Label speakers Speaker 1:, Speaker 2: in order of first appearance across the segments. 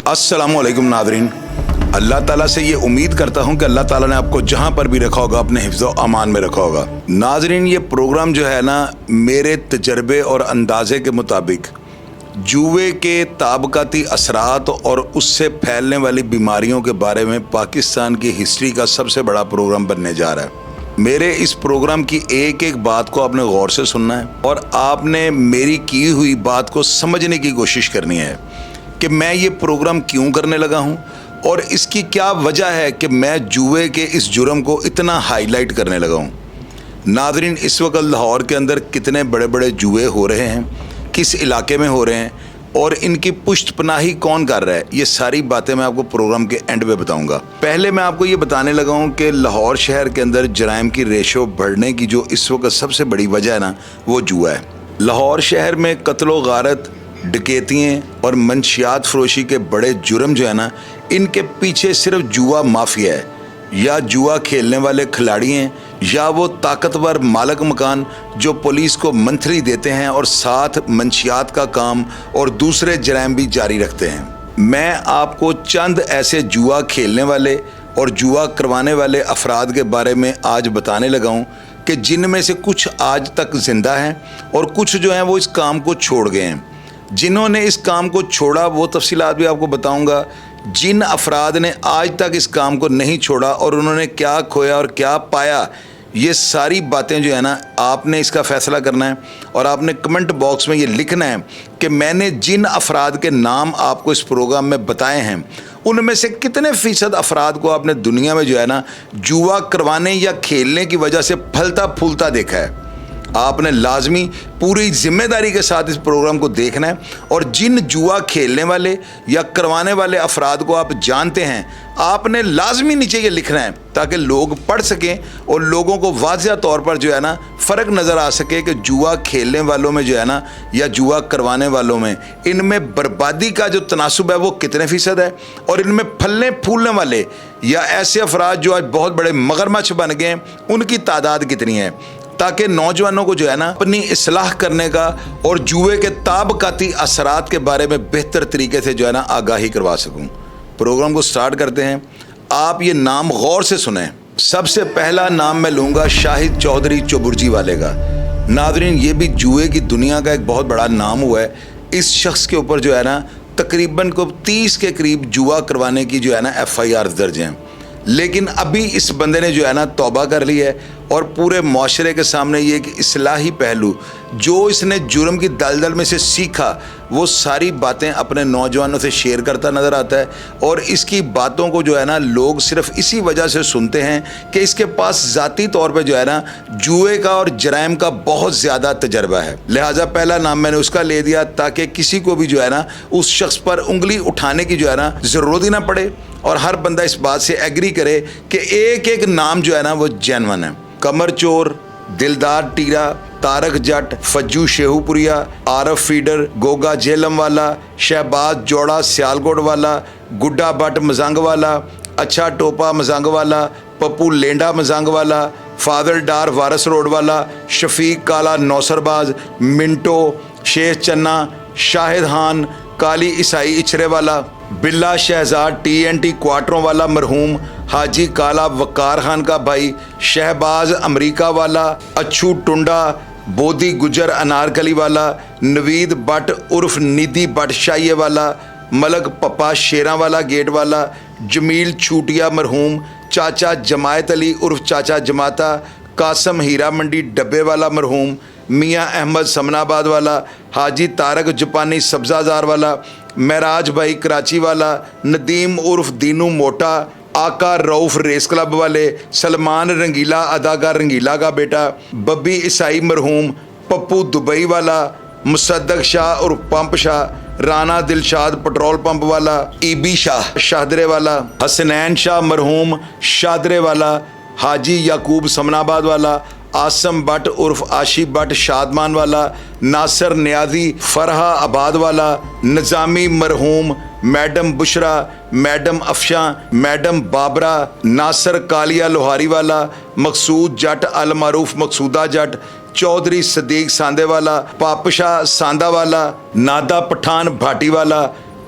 Speaker 1: अस्सलामुअलैकुम नादरीन, अल्लाह ताला से ये उम्मीद करता हूँ कि अल्लाह ताला ने आपको जहाँ पर भी रखा होगा अपने हिफ्ज़ व अमान में रखा होगा। नादरीन, ये प्रोग्राम जो है ना, मेरे तजर्बे और अंदाज़े के मुताबिक जुए के ताबकाती असरात और उससे फैलने वाली बीमारियों के बारे में पाकिस्तान की हिस्ट्री का सबसे बड़ा प्रोग्राम बनने जा रहा है। मेरे इस प्रोग्राम की एक एक बात को आपने गौर से सुनना है और आपने मेरी की हुई बात को समझने की कोशिश करनी है कि मैं ये प्रोग्राम क्यों करने लगा हूँ और इसकी क्या वजह है कि मैं जुए के इस जुर्म को इतना हाईलाइट करने लगा हूँ। नाज़रीन, इस वक्त लाहौर के अंदर कितने बड़े बड़े जुए हो रहे हैं, किस इलाके में हो रहे हैं और इनकी पुष्ट पनाही कौन कर रहा है, ये सारी बातें मैं आपको प्रोग्राम के एंड में बताऊंगा। पहले मैं आपको ये बताने लगा हूँ कि लाहौर शहर के अंदर जराइम की रेशो बढ़ने की जो इस वक्त सबसे बड़ी वजह है ना, वो जुआ है। लाहौर शहर में कत्लो गारत, डकैतियाँ और मंशियात फरोशी के बड़े जुर्म जो है ना, इनके पीछे सिर्फ जुआ माफिया है, या जुआ खेलने वाले खिलाड़ी हैं, या वो ताकतवर मालिक मकान जो पुलिस को मंथली देते हैं और साथ मंशियात का काम और दूसरे जराइम भी जारी रखते हैं। मैं आपको चंद ऐसे जुआ खेलने वाले और जुआ करवाने वाले अफराद के बारे में आज बताने लगा हूँ कि जिनमें से कुछ आज तक जिंदा हैं और कुछ जो हैं वो इस काम को छोड़ गए हैं। जिन्होंने इस काम को छोड़ा वो तफसीलात भी आपको बताऊंगा। जिन अफराद ने आज तक इस काम को नहीं छोड़ा और उन्होंने क्या खोया और क्या पाया, ये सारी बातें जो है ना, आपने इसका फ़ैसला करना है और आपने कमेंट बॉक्स में ये लिखना है कि मैंने जिन अफराद के नाम आपको इस प्रोग्राम में बताए हैं उनमें से कितने फ़ीसद अफराद को आपने दुनिया में जो है ना जुआ करवाने या खेलने की वजह से फलता फूलता देखा है। आपने लाजमी पूरी जिम्मेदारी के साथ इस प्रोग्राम को देखना है और जिन जुआ खेलने वाले या करवाने वाले अफराद को आप जानते हैं, आपने लाजमी नीचे ये लिखना है ताकि लोग पढ़ सकें और लोगों को वाज़िया तौर पर जो है ना फ़र्क नज़र आ सके कि जुआ खेलने वालों में जो है ना या जुआ करवाने वालों में, इनमें बर्बादी का जो तनासुब है वो कितने फ़ीसद है और इनमें फलने फूलने वाले या ऐसे अफराद जो आज बहुत बड़े मगरमच्छ बन गए हैं उनकी तादाद कितनी है, ताकि नौजवानों को जो है ना अपनी इस्लाह करने का और जुए के ताबकाती असरात के बारे में बेहतर तरीके से जो है ना आगाही करवा सकूं। प्रोग्राम को स्टार्ट करते हैं। आप ये नाम गौर से सुने। सबसे पहला नाम मैं लूँगा शाहिद चौधरी चौबुर्जी वाले का। नाज़रीन, ये भी जुए की दुनिया का एक बहुत बड़ा नाम हुआ है। इस शख्स के ऊपर जो है ना तकरीबन को 30 के करीब जुआ करवाने की जो है ना FIR दर्ज हैं, लेकिन अभी इस बंदे ने जो है ना तौबा कर ली है और पूरे माशरे के सामने ये एक इस्लाही पहलू जो इसने जुर्म की दलदल में से सीखा, वो सारी बातें अपने नौजवानों से शेयर करता नज़र आता है और इसकी बातों को जो है ना लोग सिर्फ इसी वजह से सुनते हैं कि इसके पास ज़ाती तौर पे जो है ना जुए का और जराइम का बहुत ज़्यादा तजर्बा है। लिहाजा पहला नाम मैंने उसका ले दिया ताकि किसी को भी जो है ना उस शख्स पर उंगली उठाने की जो है ना ज़रूरत ही ना पड़े और हर बंदा इस बात से एग्री करे कि एक एक नाम जो है ना वो जेन्युइन है। कमर चोर, दिलदार टीरा, तारक जट, फज्जू शेहूपुरिया, आरफ फीडर, गोगा जेलम वाला, शहबाज जोड़ा सियालकोट वाला, गुड्डा भट्ट मजंग वाला, अच्छा टोपा मजंग वाला, पप्पू लेंडा मजंग वाला, फादर डार वारस रोड वाला, शफीक काला नौसरबाज, मिंटो, शेख चन्ना, शाहिद खान, काली ईसाई इचरे वाला, बिल्ला शहजाद TNT क्वार्टरों वाला मरहूम, हाजी काला वकार खान का भाई, शहबाज अमरीका वाला, अच्छू टुंडा, बोधी गुजर अनारकली वाला, नवीद भट्ट उर्फ निधि भट्ट शाइये वाला, मलक पप्पा शेरा वाला गेट वाला, जमील छूटिया मरहूम, चाचा जमायत अली उर्फ चाचा जमाता, कासम हीरा मंडी डब्बे वाला मरहूम, मियाँ अहमद समनाबाद वाला, हाजी तारक जापानी सब्जाजार वाला, महराज भाई कराची वाला, नदीम उर्फ दीनू मोटा, आका रऊफ रेस क्लब वाले, सलमान रंगीला अदाकार रंगीला का बेटा, बब्बी ईसाई मरहूम, पप्पू दुबई वाला, मुसद्दक शाह और pump Shah, Rana Dilshad petrol pump वाला, ईबी शाह शाहदरे वाला, हसनैन शाह मरहूम शाहदरे वाला, हाजी याकूब समनाबाद वाला, आसम भट्ट उर्फ आशी भट्ट शादमान वाला, नासर न्याजी फरहा आबाद वाला, निज़ामी मरहूम, madam Bushra, madam Afsha, madam Babra, Nasir Kalia लोहारी वाला, मकसूद जट अल मारूफ मकसूदा जट, चौधरी सदीक सांदे वाला, पापशा सांदा वाला, नादा पठान भाटी वाला,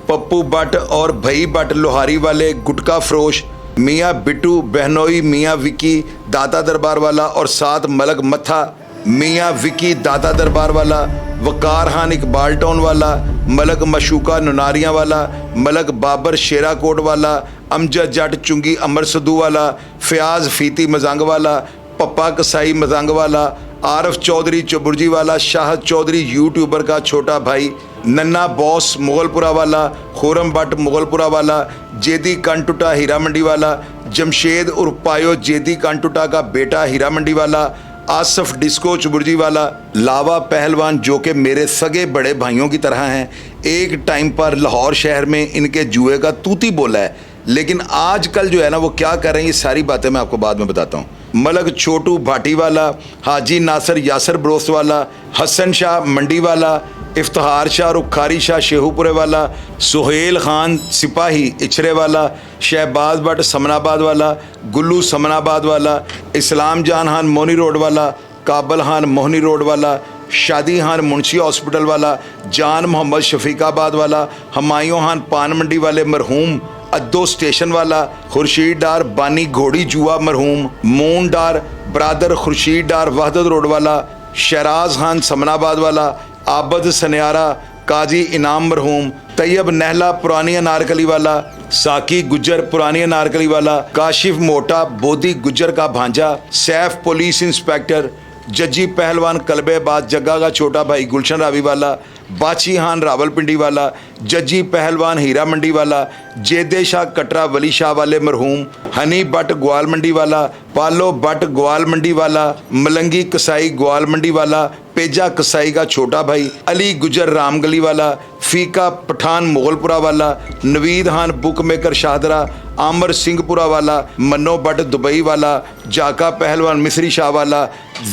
Speaker 1: पप्पू भट्ट और भई भट्ट लोहारी वाले, गुटका फरोश, मियाँ बिट्टू बहनोई, मियाँ विकी दाता दरबार वाला और साथ मलक मथा, मियाँ विकी दाता दरबार वाला, वकार खान इकबाल टाउन वाला, मलक मशूका नुनारियाँ वाला, मलक बाबर शेरा कोट वाला, अमजद जट चुंगी अमर सदू वाला, फयाज फीती मजंग वाला, पप्पा कसाई मजंग वाला, आरफ चौधरी चबुर्जी वाला, शाहद चौधरी यूट्यूबर का छोटा भाई, नन्ना बॉस मुगलपुरा वाला, खुरम भट्ट मुगलपुरा वाला, जेदी कंटुटा हीरा मंडी वाला, जमशेद उर्फ पायो जेदी कंटुटा का बेटा हीरा मंडी वाला, आसफ डिस्को चबुर्जी वाला, लावा पहलवान जो कि मेरे सगे बड़े भाइयों की तरह हैं। एक टाइम पर लाहौर शहर में इनके जुए का तूती बोला है, लेकिन आजकल जो है ना वो क्या कर रहे हैं, ये सारी बातें मैं आपको बाद में बताता हूँ। मलक छोटू भाटी वाला, हाजी नासर यासर बरोस्त वाला, हसन शाह मंडी वाला, इफ्तिहार शाह रुखारी शाह शेहूपुरे वाला, सुहेल खान सिपाही इचरे वाला, शहबाज भट्ट समनाबाद वाला, गुल्लू समनाबाद वाला, इस्लाम जान खान मोनी रोड वाला, काबल खान मोहनी रोड वाला, शादी खान मुंशी हॉस्पिटल वाला, जान मोहम्मद शफीकाबाद वाला, हमायूं खान पान मंडी वाले मरहूम, अद्दो स्टेशन वाला, खुर्शीद डार बानी घोड़ी जुआ मरहूम, मून डार ब्रादर खुर्शीद डार वहदत रोड वाला, शहराज खान समनाबाद वाला, आबद सनियारा काजी इनाम मरहूम, तैयब नहला पुरानी अनारकली वाला, साकी गुज्जर पुरानी अनारकली वाला, काशिफ मोटा बोधी गुज्जर का भांजा, सैफ पुलिस इंस्पेक्टर, जज्जी पहलवान कलबेबाज जग्गा का छोटा भाई गुलशन रावी वाला, बाची खान रावलपिंडी वाला, जज्जी पहलवान हीरा मंडी वाला, जेदे शाह कटरा वली शाह वाले मरहूम, हनी भट्ट ग्वाल मंडी वाला, पालो भट्ट ग्वाल मंडी वाला, मलंगी कसाई ग्वाल मंडी वाला, पेजा कसाई का छोटा भाई, अली गुजर रामगली वाला, फीका पठान मुगलपुरा वाला, नवीद खान बुक मेकर शाहदरा, आमर सिंहपुरा वाला, मन्नो भट्ट दुबई वाला, जाका पहलवान मिस्री शाह वाला,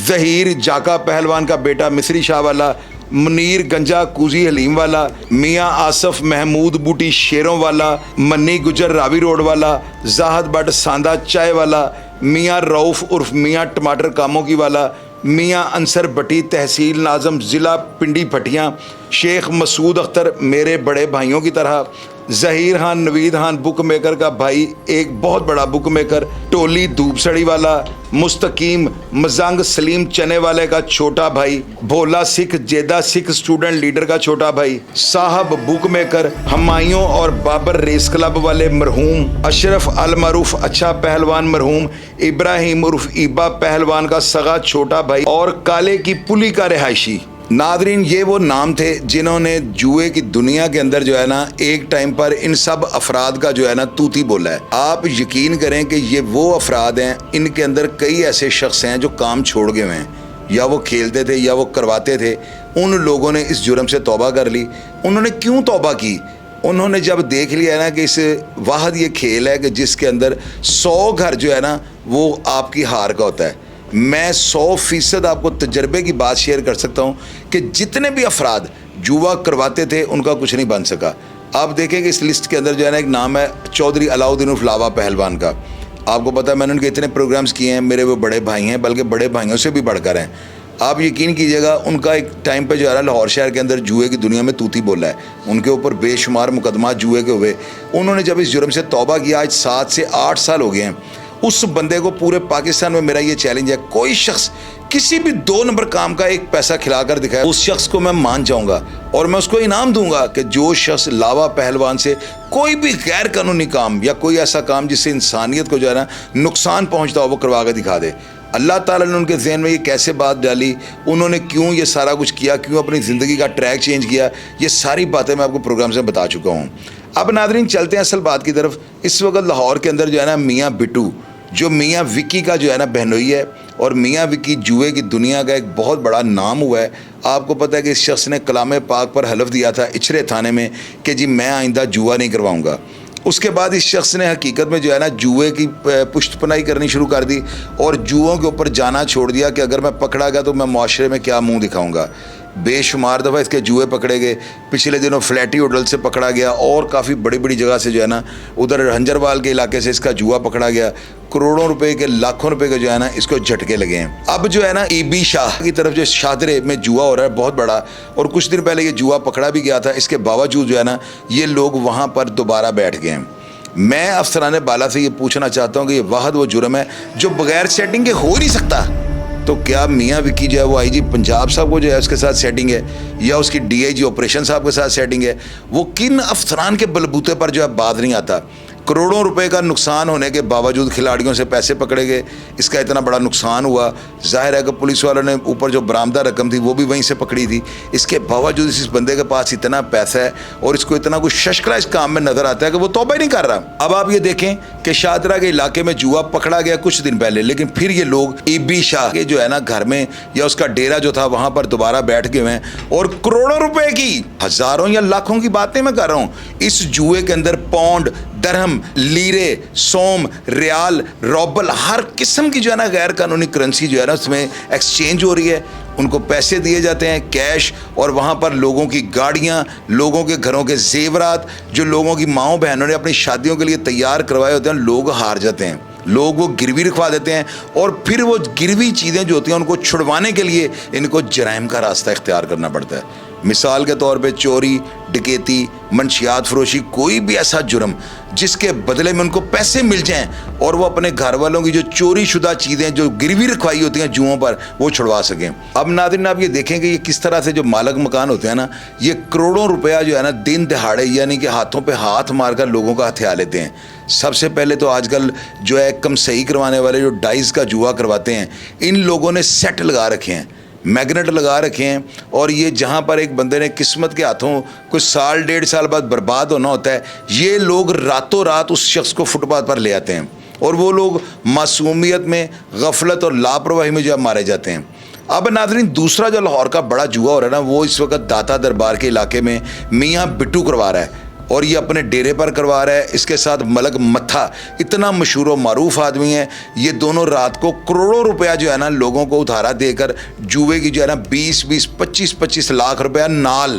Speaker 1: जहीर जाका पहलवान का बेटा मिस्री शाह वाला, मुनीर गंजा कूजी हलीम वाला, मियाँ आसफ महमूद बूटी शेरों वाला, मन्नी गुजर रावी रोड वाला, जाहद भट्ट सांदा चाय वाला, मियाँ रऊफ़ उर्फ मियाँ टमाटर कामों की वाला, मियाँ अंसर भट्टी तहसील नाज़म ज़िला पिंडी भटियाँ, शेख मसूद अख्तर मेरे बड़े भाइयों की तरह, ज़हीर खान नवीद खान बुक मेकर का भाई एक बहुत बड़ा बुक मेकर, टोली धूपसड़ी वाला, मुस्तकीम मजंग सलीम चने वाले का छोटा भाई, भोला सिख जेदा सिख स्टूडेंट लीडर का छोटा भाई, साहब बुक मेकर, हमायूं और बाबर रेस क्लब वाले मरहूम, अशरफ अल मरूफ अच्छा पहलवान मरहूम, इब्राहिम उर्फ ईबा पहलवान का सगा छोटा भाई और काले की पुली का रिहायशी। नादरीन, ये वो नाम थे जिन्होंने जुए की दुनिया के अंदर जो है ना एक टाइम पर इन सब अफराद का जो है ना तूती बोला है। आप यकीन करें कि ये वो अफराद हैं, इनके अंदर कई ऐसे शख्स हैं जो काम छोड़ गए हैं, या वो खेलते थे या वो करवाते थे। उन लोगों ने इस जुर्म से तौबा कर ली। उन्होंने क्यों तौबा की? उन्होंने जब देख लिया ना कि इस वाहद ये खेल है कि जिसके अंदर 100 घर जो है ना वो आपकी हार का होता है। मैं 100% आपको तजर्बे की बात शेयर कर सकता हूँ कि जितने भी अफराद जुआ करवाते थे उनका कुछ नहीं बन सका। आप देखेंगे इस लिस्ट के अंदर जो है ना एक नाम है चौधरी अलाउद्दीन उर्फ लावा पहलवान का। आपको पता है मैंने उनके इतने प्रोग्राम्स किए हैं, मेरे वो बड़े भाई हैं, बल्कि बड़े भाइयों से भी बढ़कर हैं। आप यकीन कीजिएगा उनका एक टाइम पे जो है ना लाहौर शहर के अंदर जुए की दुनिया में तूती बोला है। उनके ऊपर बेशुमार मुकदमा जुए के हुए। उन्होंने जब इस जुर्म से तौबा किया, आज 7 से 8 साल हो गए हैं। उस बंदे को पूरे पाकिस्तान में मेरा ये चैलेंज है, कोई शख्स किसी भी 2 नंबर काम का एक पैसा खिलाकर दिखाए, उस शख्स को मैं मान जाऊंगा और मैं उसको इनाम दूंगा कि जो शख्स लावा पहलवान से कोई भी गैर कानूनी काम या कोई ऐसा काम जिससे इंसानियत को जो है ना नुकसान पहुंचता हो वो करवा के दिखा दे। अल्लाह ताला ने उनके ज़हन में ये कैसे बात डाली, उन्होंने क्यों ये सारा कुछ किया, क्यों अपनी ज़िंदगी का ट्रैक चेंज किया, ये सारी बातें मैं आपको प्रोग्राम से बता चुका हूँ। अब नादरीन चलते हैं असल बात की तरफ। इस वक्त लाहौर के अंदर जो है ना मियाँ बिट्टू, जो मियाँ विकी का जो है ना बहनोई है, और मियाँ विकी जुए की दुनिया का एक बहुत बड़ा नाम हुआ है। आपको पता है कि इस शख्स ने कलाम पाक पर हलफ दिया था इचरे थाने में कि जी मैं आइंदा जुआ नहीं करवाऊँगा। उसके बाद इस शख्स ने हकीकत में जो है ना जुए की पुश्तपनाही करनी शुरू कर दी और जुओं के ऊपर जाना छोड़ दिया कि अगर मैं पकड़ा गया तो मैं मुआशरे में क्या मुंह दिखाऊंगा। بے شمار دفعہ اس کے جوئے پکڑے گئے. پچھلے دنوں فلیٹی ہوٹل سے پکڑا گیا اور کافی بڑی بڑی جگہ سے جو ہے نا ادھر ہنجروال کے علاقے سے اس کا جوا پکڑا گیا. کروڑوں روپے کے لاکھوں روپے کے جو ہے نا اس کو جھٹکے لگے ہیں. اب جو ہے نا ای بی شاہ کی طرف جو شاہدرے میں جوا ہو رہا ہے بہت بڑا, اور کچھ دن پہلے یہ جوا پکڑا بھی گیا تھا. اس کے باوجود جو ہے نا یہ لوگ وہاں پر دوبارہ بیٹھ گئے ہیں. میں افسران بالا سے یہ پوچھنا چاہتا ہوں کہ یہ واحد وہ جرم ہے جو بغیر سیٹنگ کے ہو نہیں سکتا. تو کیا میاں وکی جو ہے وہ آئی جی پنجاب صاحب کو جو ہے اس کے ساتھ سیٹنگ ہے, یا اس کی ڈی آئی جی آپریشن صاحب کے ساتھ سیٹنگ ہے؟ وہ کن افسران کے بلبوتے پر جو ہے بات نہیں آتا. کروڑوں روپے کا نقصان ہونے کے باوجود کھلاڑیوں سے پیسے پکڑے گئے, اس کا اتنا بڑا نقصان ہوا. ظاہر ہے کہ پولیس والوں نے اوپر جو برآمدہ رقم تھی وہ بھی وہیں سے پکڑی تھی. اس کے باوجود اس بندے کے پاس اتنا پیسہ ہے اور اس کو اتنا کچھ ششکرا اس کام میں نظر آتا ہے کہ وہ توبہ ہی نہیں کر رہا. اب آپ یہ دیکھیں کہ شاہدرہ کے علاقے میں جوا پکڑا گیا کچھ دن پہلے, لیکن پھر یہ لوگ ای بی شاہ کے جو ہے نا گھر میں یا اس کا ڈیرا جو تھا وہاں پر دوبارہ بیٹھ گئے ہیں اور کروڑوں روپے کی, ہزاروں یا لاکھوں کی باتیں میں کر رہا ہوں, اس جوئے کے اندر پاؤنڈ, درہم, لیرے, سوم, ریال, روبل, ہر قسم کی جو ہے نا غیر قانونی کرنسی جو ہے نا اس میں ایکسچینج ہو رہی ہے. ان کو پیسے دیے جاتے ہیں کیش, اور وہاں پر لوگوں کی گاڑیاں, لوگوں کے گھروں کے زیورات جو لوگوں کی ماؤں بہنوں نے اپنی شادیوں کے لیے تیار کروائے ہوتے ہیں, لوگ ہار جاتے ہیں. لوگ وہ گروی رکھوا دیتے ہیں اور پھر وہ گروی چیزیں جو ہوتی ہیں ان کو چھڑوانے کے لیے ان کو جرائم کا راستہ اختیار کرنا پڑتا ہے. مثال کے طور پہ چوری, ڈکیتی, منشیات فروشی, کوئی بھی ایسا جرم جس کے بدلے میں ان کو پیسے مل جائیں اور وہ اپنے گھر والوں کی جو چوری شدہ چیزیں جو گروی رکھوائی ہوتی ہیں جوؤں پر وہ چھڑوا سکیں. اب ناظرین آپ یہ دیکھیں کہ یہ کس طرح سے جو مالک مکان ہوتے ہیں نا یہ کروڑوں روپیہ جو ہے نا دن دہاڑے یعنی کہ ہاتھوں پہ ہاتھ مار کر لوگوں کا ہتھیا لیتے ہیں. سب سے پہلے تو آج کل جو ہے کم صحیح کروانے والے جو ڈائز کا جوا کرواتے ہیں ان لوگوں نے سیٹ لگا رکھے ہیں, میگنیٹ لگا رکھے ہیں, اور یہ جہاں پر ایک بندے نے قسمت کے ہاتھوں کچھ سال ڈیڑھ سال بعد برباد ہونا ہوتا ہے, یہ لوگ راتوں رات اس شخص کو فٹ پاتھ پر لے آتے ہیں اور وہ لوگ معصومیت میں, غفلت اور لاپرواہی میں جو ہے مارے جاتے ہیں. اب ناظرین دوسرا جو لاہور کا بڑا جوا ہو رہا ہے نا وہ اس وقت داتا دربار کے علاقے میں میاں بٹو کروا رہا ہے, اور یہ اپنے ڈیرے پر کروا رہا ہے. اس کے ساتھ ملک متھا اتنا مشہور و معروف آدمی ہے, یہ دونوں رات کو کروڑوں روپیہ جو ہے نا لوگوں کو ادھارا دے کر جوئے کی جو ہے نا 20-25 لاکھ روپیہ نال,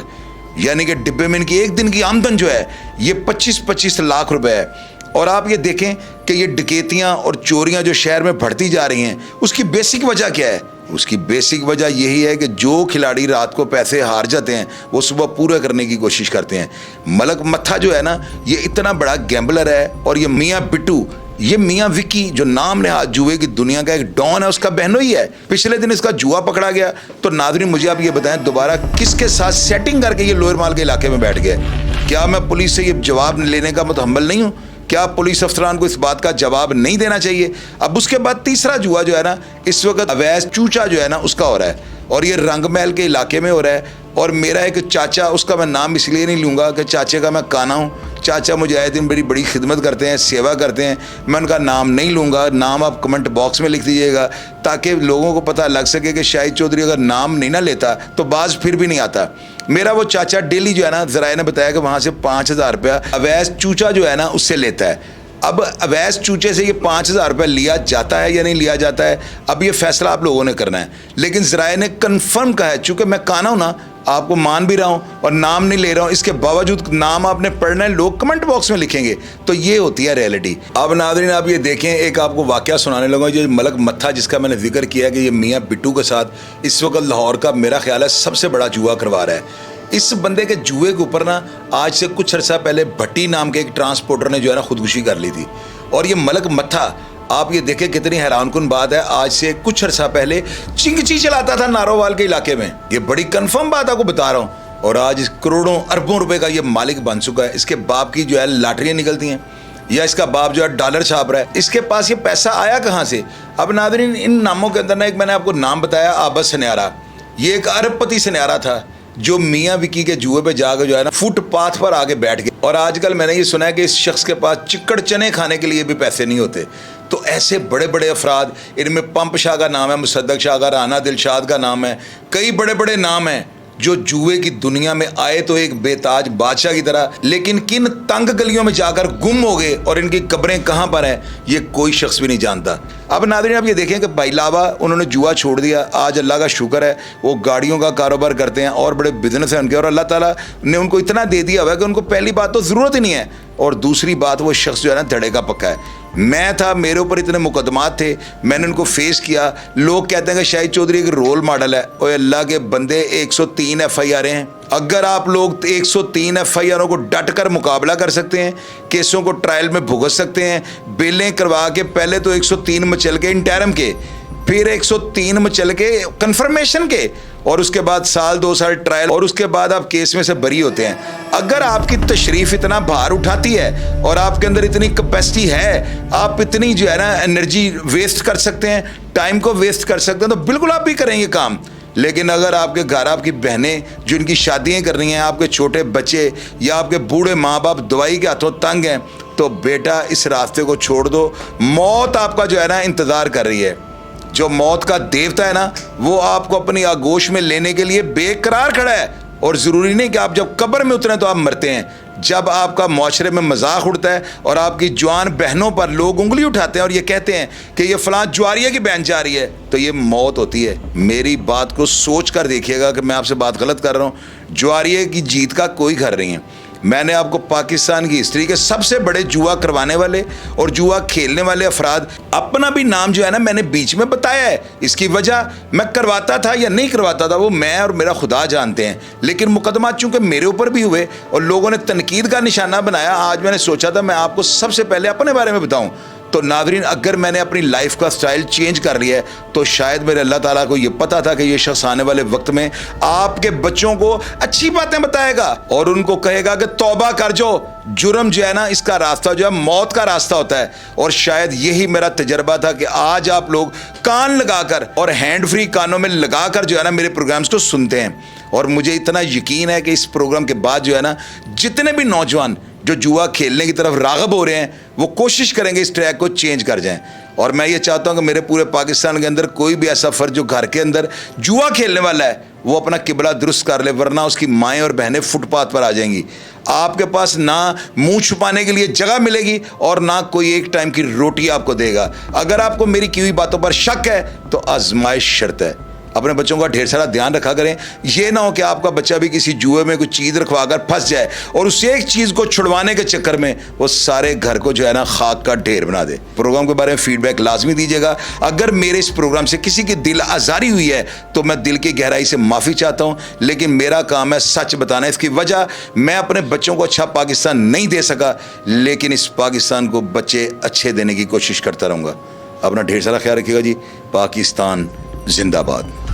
Speaker 1: یعنی کہ ڈبے میں ان کی ایک دن کی آمدن جو ہے یہ 25 لاکھ روپے ہے. اور آپ یہ دیکھیں کہ یہ ڈکیتیاں اور چوریاں جو شہر میں بڑھتی جا رہی ہیں اس کی بیسک وجہ کیا ہے؟ اس کی بیسک وجہ یہی ہے کہ جو کھلاڑی رات کو پیسے ہار جاتے ہیں وہ صبح پورے کرنے کی کوشش کرتے ہیں. ملک متھا جو ہے نا یہ اتنا بڑا گیمبلر ہے, اور یہ میاں بٹو, یہ میاں وکی جو نام نہاد جوئے کی دنیا کا ایک ڈان ہے اس کا بہنوئی ہے. پچھلے دن اس کا جوا پکڑا گیا. تو ناظرین مجھے آپ یہ بتائیں دوبارہ کس کے ساتھ سیٹنگ کر کے یہ لوئر مال کے علاقے میں بیٹھ گئے؟ کیا میں پولیس سے یہ جواب لینے کا متحمل نہیں ہوں؟ کیا پولیس افسران کو اس بات کا جواب نہیں دینا چاہیے؟ اب اس کے بعد تیسرا جوا جو ہے نا اس وقت اویس چوچا جو ہے نا اس کا ہو رہا ہے, اور یہ رنگ محل کے علاقے میں ہو رہا ہے. اور میرا ایک چاچا, اس کا میں نام اس لیے نہیں لوں گا کہ چاچے کا میں کانا ہوں, چاچا مجھے آئے دن بڑی خدمت کرتے ہیں, سیوا کرتے ہیں, میں ان کا نام نہیں لوں گا. نام آپ کمنٹ باکس میں لکھ دیجیے گا تاکہ لوگوں کو پتہ لگ سکے کہ شاہد چودھری اگر نام نہیں نہ لیتا تو باز پھر بھی نہیں آتا. میرا وہ چاچا ڈیلی جو ہے نا ذرائع نے بتایا کہ وہاں سے 5,000 روپیہ اویس چوچا جو ہے نا اس سے لیتا ہے. اب اویس چوچے سے یہ 5,000 روپے لیا جاتا ہے یا نہیں لیا جاتا ہے اب یہ فیصلہ آپ لوگوں نے کرنا ہے. لیکن ذرائع نے کنفرم کہا ہے, چونکہ میں کانا ہوں نا, آپ کو مان بھی رہا ہوں اور نام نہیں لے رہا ہوں, اس کے باوجود نام آپ نے پڑھنا ہے, لوگ کمنٹ باکس میں لکھیں گے. تو یہ ہوتی ہے ریئلٹی. اب ناظرین آپ یہ دیکھیں, ایک آپ کو واقعہ سنانے لگا, جو ملک متھا جس کا میں نے ذکر کیا کہ یہ میاں بٹو کے ساتھ اس وقت لاہور کا میرا خیال ہے سب سے بڑا جوا کروا رہا ہے. اس بندے کے جوئے کے اوپر نا آج سے کچھ عرصہ پہلے بھٹی نام کے ایک ٹرانسپورٹر نے جو ہے نا خودکشی کر لی تھی. اور یہ ملک متھا آپ یہ دیکھیں کتنی حیران کن بات ہے, آج سے کچھ عرصہ پہلے چنگچی چلاتا تھا نارووال کے علاقے میں. یہ بڑی کنفرم بات آپ کو بتا رہا ہوں. اور آج کروڑوں اربوں روپے کا یہ مالک بن چکا ہے. اس کے باپ کی جو ہے لاٹریاں نکلتی ہیں, یا اس کا باپ جو ہے ڈالر چھاپ رہا ہے. اس کے پاس یہ پیسہ آیا کہاں سے؟ اب ناظرین ان ناموں کے اندر نا ایک میں نے آپ کو نام بتایا, عابد سنیارا. یہ ایک ارب پتی سنیارا تھا جو میاں وکی کے جوئے پہ جا کے جو ہے نا فٹ پاتھ پر آگے بیٹھ گئے. اور آج کل میں نے یہ سنا ہے کہ اس شخص کے پاس چکڑ چنے کھانے کے لیے بھی پیسے نہیں ہوتے. تو ایسے بڑے بڑے افراد, ان میں پمپ شاہ کا نام ہے, مصدق شاہ کا, رانا دلشاد کا نام ہے, کئی بڑے بڑے نام ہیں जो जुए की दुनिया में आए तो एक बेताज बादशाह की तरह, लेकिन किन तंग गलियों में जाकर गुम हो गए और इनकी कब्रें कहां पर हैं ये कोई शख्स भी नहीं जानता। अब नाज़रीन आप ये देखें कि भाई लावा उन्होंने जुआ छोड़ दिया, आज अल्लाह का शुक्र है वो गाड़ियों का कारोबार करते हैं और बड़े बिजनेस हैं उनके, और अल्लाह ताला ने उनको इतना दे दिया हुआ है कि उनको पहली बात तो ज़रूरत ही नहीं है, और दूसरी बात वो शख्स जो है ना धड़े का पक्का है। मैं था, मेरे ऊपर इतने मुकदमात थे, मैंने उनको फेस किया। लोग कहते हैं कि शाहिद चौधरी एक रोल मॉडल है। और अल्लाह के बंदे 103 FIR हैं। अगर आप लोग 103 FIR को डट कर मुकाबला कर सकते हैं, केसों को ट्रायल में भुगत सकते हैं, बेलें करवा के, पहले तो 103 मचल के इंटरम के, फिर 103 मचल के कंफर्मेशन के, और उसके बाद साल 2 साल ट्रायल, और उसके बाद आप केस में से बरी होते हैं। अगर आपकी तशरीफ इतना भार उठाती है और आपके अंदर इतनी कैपेसिटी है, आप इतनी जो है ना एनर्जी वेस्ट कर सकते हैं, टाइम को वेस्ट कर सकते हैं, तो बिल्कुल आप भी करेंगे काम। लेकिन अगर आपके घर आपकी बहनें जो इनकी शादियां कर रही हैं, आपके छोटे बच्चे या आपके बूढ़े माँ बाप दवाई के हाथों तंग हैं, तो बेटा इस रास्ते को छोड़ दो। मौत आपका जो है ना इंतज़ार कर रही है। जो मौत का देवता है ना, वो आपको अपनी आगोश में लेने के लिए बेकरार खड़ा है। और ज़रूरी नहीं कि आप जब कब्र में उतरें तो आप मरते हैं। जब आपका माशरे में मजाक उड़ता है और आपकी जवान बहनों पर लोग उंगली उठाते हैं और ये कहते हैं कि ये फलां ज्वारिया की बहन जा रही है, तो ये मौत होती है। मेरी बात को सोच कर देखिएगा कि मैं आपसे बात गलत कर रहा हूँ। ज्वारिया की जीत का कोई घर नहीं है। मैंने आपको पाकिस्तान की हिस्ट्री के सबसे बड़े जुआ करवाने वाले और जुआ खेलने वाले अफराद अपना भी नाम जो है ना मैंने बीच में बताया है। इसकी वजह मैं करवाता था या नहीं करवाता था वो मैं और मेरा खुदा जानते हैं, लेकिन मुकदमा चूंकि मेरे ऊपर भी हुए और लोगों ने तनकीद का निशाना बनाया, आज मैंने सोचा था मैं आपको सबसे पहले अपने बारे में बताऊं। तो नाज़रीन अगर मैंने अपनी लाइफ का स्टाइल चेंज कर लिया है तो शायद मेरे अल्लाह ताला को ये पता था कि ये शख्स आने वाले वक्त में आपके बच्चों को अच्छी बातें बताएगा और उनको कहेगा कि तौबा कर जो जुर्म जो है ना इसका रास्ता जो है मौत का रास्ता होता है। और शायद यही मेरा तजर्बा था कि आज आप लोग कान लगाकर और हैंड फ्री कानों में लगाकर जो है ना मेरे प्रोग्राम्स को सुनते हैं। और मुझे इतना यकीन है कि इस प्रोग्राम के बाद जो है ना जितने भी नौजवान जो जुआ खेलने की तरफ राग़ब हो रहे हैं वो कोशिश करेंगे इस ट्रैक को चेंज कर जाएं। और मैं ये चाहता हूं कि मेरे पूरे पाकिस्तान के अंदर कोई भी ऐसा फर्द जो घर के अंदर जुआ खेलने वाला है वो अपना किबला दुरुस्त कर ले, वरना उसकी माएँ और बहनें फुटपाथ पर आ जाएंगी। आपके पास ना मुंह छुपाने के लिए जगह मिलेगी और ना कोई एक टाइम की रोटी आपको देगा। अगर आपको मेरी की हुई बातों पर शक है तो आजमाइश शर्त है। अपने बच्चों का ढेर सारा ध्यान रखा करें। ये ना हो कि आपका बच्चा भी किसी जुए में कुछ चीज़ रखवा कर फंस जाए और उस एक चीज़ को छुड़वाने के चक्कर में वो सारे घर को जो है ना खाक का ढेर बना दे। प्रोग्राम के बारे में फीडबैक लाजमी दीजिएगा। अगर मेरे इस प्रोग्राम से किसी की दिल आज़ारी हुई है तो मैं दिल की गहराई से माफ़ी चाहता हूँ, लेकिन मेरा काम है सच बताना। इसकी वजह मैं अपने बच्चों को अच्छा पाकिस्तान नहीं दे सका, लेकिन इस पाकिस्तान को बच्चे अच्छे देने की कोशिश करता रहूँगा। अपना ढेर सारा ख्याल रखिएगा जी। पाकिस्तान जिंदाबाद।